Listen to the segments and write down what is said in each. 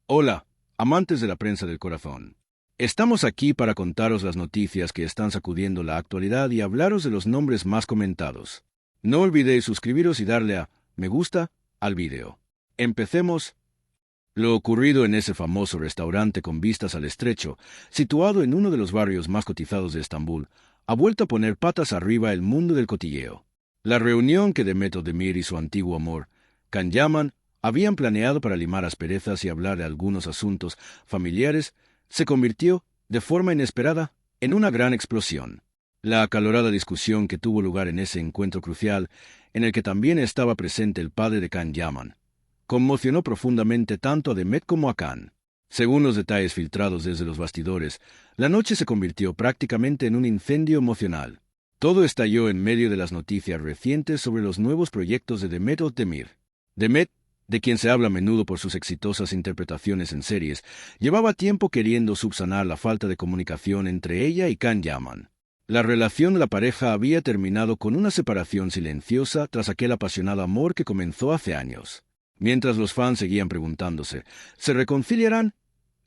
Hola, amantes de la prensa del corazón. Estamos aquí para contaros las noticias que están sacudiendo la actualidad y hablaros de los nombres más comentados. No olvidéis suscribiros y darle a me gusta al video. Empecemos. Lo ocurrido en ese famoso restaurante con vistas al estrecho, situado en uno de los barrios más cotizados de Estambul, ha vuelto a poner patas arriba el mundo del cotilleo. La reunión que Demet Özdemir y su antiguo amor, Can Yaman, habían planeado para limar asperezas y hablar de algunos asuntos familiares, se convirtió, de forma inesperada, en una gran explosión. La acalorada discusión que tuvo lugar en ese encuentro crucial, en el que también estaba presente el padre de Can Yaman, conmocionó profundamente tanto a Demet como a Can. Según los detalles filtrados desde los bastidores, la noche se convirtió prácticamente en un incendio emocional. Todo estalló en medio de las noticias recientes sobre los nuevos proyectos de Demet Özdemir. Demet, de quien se habla a menudo por sus exitosas interpretaciones en series, llevaba tiempo queriendo subsanar la falta de comunicación entre ella y Can Yaman. La relación de la pareja había terminado con una separación silenciosa tras aquel apasionado amor que comenzó hace años. Mientras los fans seguían preguntándose, ¿se reconciliarán?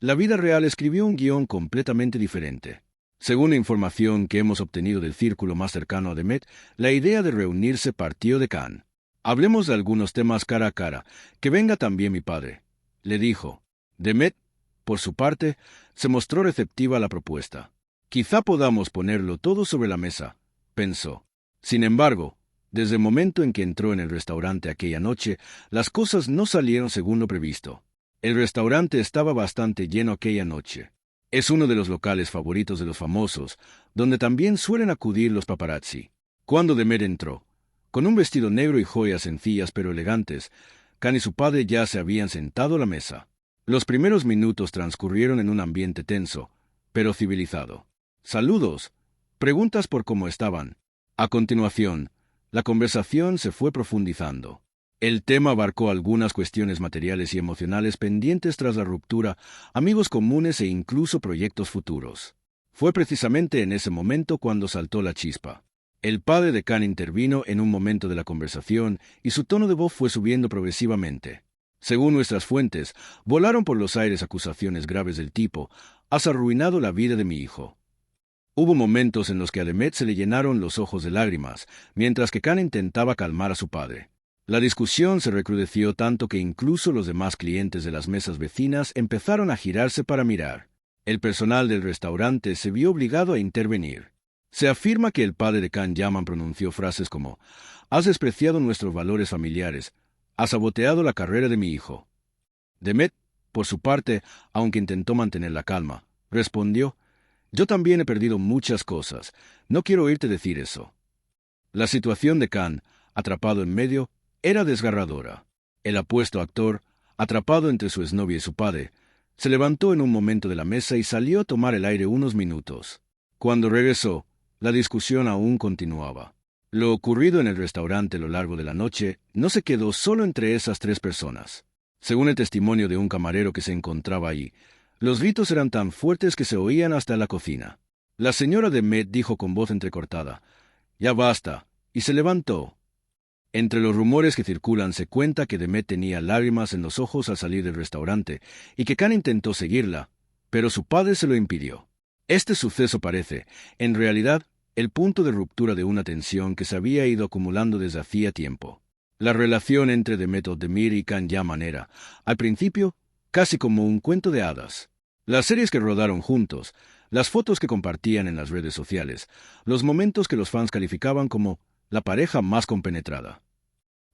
La vida real escribió un guión completamente diferente. Según la información que hemos obtenido del círculo más cercano a Demet, la idea de reunirse partió de Can. Hablemos de algunos temas cara a cara. Que venga también mi padre, le dijo. Demet, por su parte, se mostró receptiva a la propuesta. Quizá podamos ponerlo todo sobre la mesa, pensó. Sin embargo, desde el momento en que entró en el restaurante aquella noche, las cosas no salieron según lo previsto. El restaurante estaba bastante lleno aquella noche. Es uno de los locales favoritos de los famosos, donde también suelen acudir los paparazzi. Cuando Demet entró, con un vestido negro y joyas sencillas pero elegantes, Can y su padre ya se habían sentado a la mesa. Los primeros minutos transcurrieron en un ambiente tenso, pero civilizado. Saludos, preguntas por cómo estaban. A continuación, la conversación se fue profundizando. El tema abarcó algunas cuestiones materiales y emocionales pendientes tras la ruptura, amigos comunes e incluso proyectos futuros. Fue precisamente en ese momento cuando saltó la chispa. El padre de Can intervino en un momento de la conversación y su tono de voz fue subiendo progresivamente. Según nuestras fuentes, volaron por los aires acusaciones graves del tipo: «Has arruinado la vida de mi hijo». Hubo momentos en los que a Demet se le llenaron los ojos de lágrimas, mientras que Can intentaba calmar a su padre. La discusión se recrudeció tanto que incluso los demás clientes de las mesas vecinas empezaron a girarse para mirar. El personal del restaurante se vio obligado a intervenir. Se afirma que el padre de Can Yaman pronunció frases como: «Has despreciado nuestros valores familiares, has saboteado la carrera de mi hijo». Demet, por su parte, aunque intentó mantener la calma, respondió: «Yo también he perdido muchas cosas, no quiero oírte decir eso». La situación de Can, atrapado en medio, era desgarradora. El apuesto actor, atrapado entre su exnovia y su padre, se levantó en un momento de la mesa y salió a tomar el aire unos minutos. Cuando regresó, la discusión aún continuaba. Lo ocurrido en el restaurante a lo largo de la noche no se quedó solo entre esas tres personas. Según el testimonio de un camarero que se encontraba allí, los gritos eran tan fuertes que se oían hasta la cocina. La señora Demet dijo con voz entrecortada: «Ya basta», y se levantó. Entre los rumores que circulan se cuenta que Demet tenía lágrimas en los ojos al salir del restaurante y que Can intentó seguirla, pero su padre se lo impidió. Este suceso parece, en realidad, el punto de ruptura de una tensión que se había ido acumulando desde hacía tiempo. La relación entre Demet Özdemir y Can Yaman era, al principio, casi como un cuento de hadas. Las series que rodaron juntos, las fotos que compartían en las redes sociales, los momentos que los fans calificaban como la pareja más compenetrada.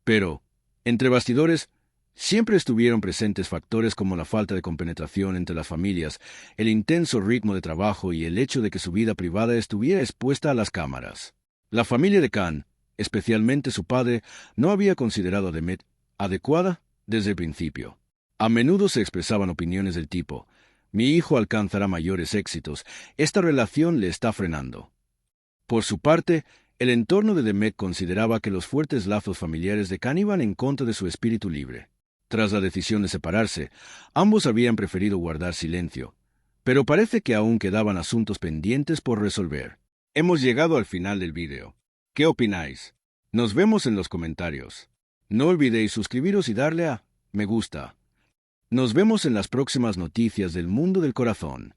Pero, entre bastidores, siempre estuvieron presentes factores como la falta de compenetración entre las familias, el intenso ritmo de trabajo y el hecho de que su vida privada estuviera expuesta a las cámaras. La familia de Can, especialmente su padre, no había considerado a Demet adecuada desde el principio. A menudo se expresaban opiniones del tipo: «Mi hijo alcanzará mayores éxitos, esta relación le está frenando». Por su parte, el entorno de Demet consideraba que los fuertes lazos familiares de Can iban en contra de su espíritu libre. Tras la decisión de separarse, ambos habían preferido guardar silencio, pero parece que aún quedaban asuntos pendientes por resolver. Hemos llegado al final del vídeo. ¿Qué opináis? Nos vemos en los comentarios. No olvidéis suscribiros y darle a me gusta. Nos vemos en las próximas noticias del mundo del corazón.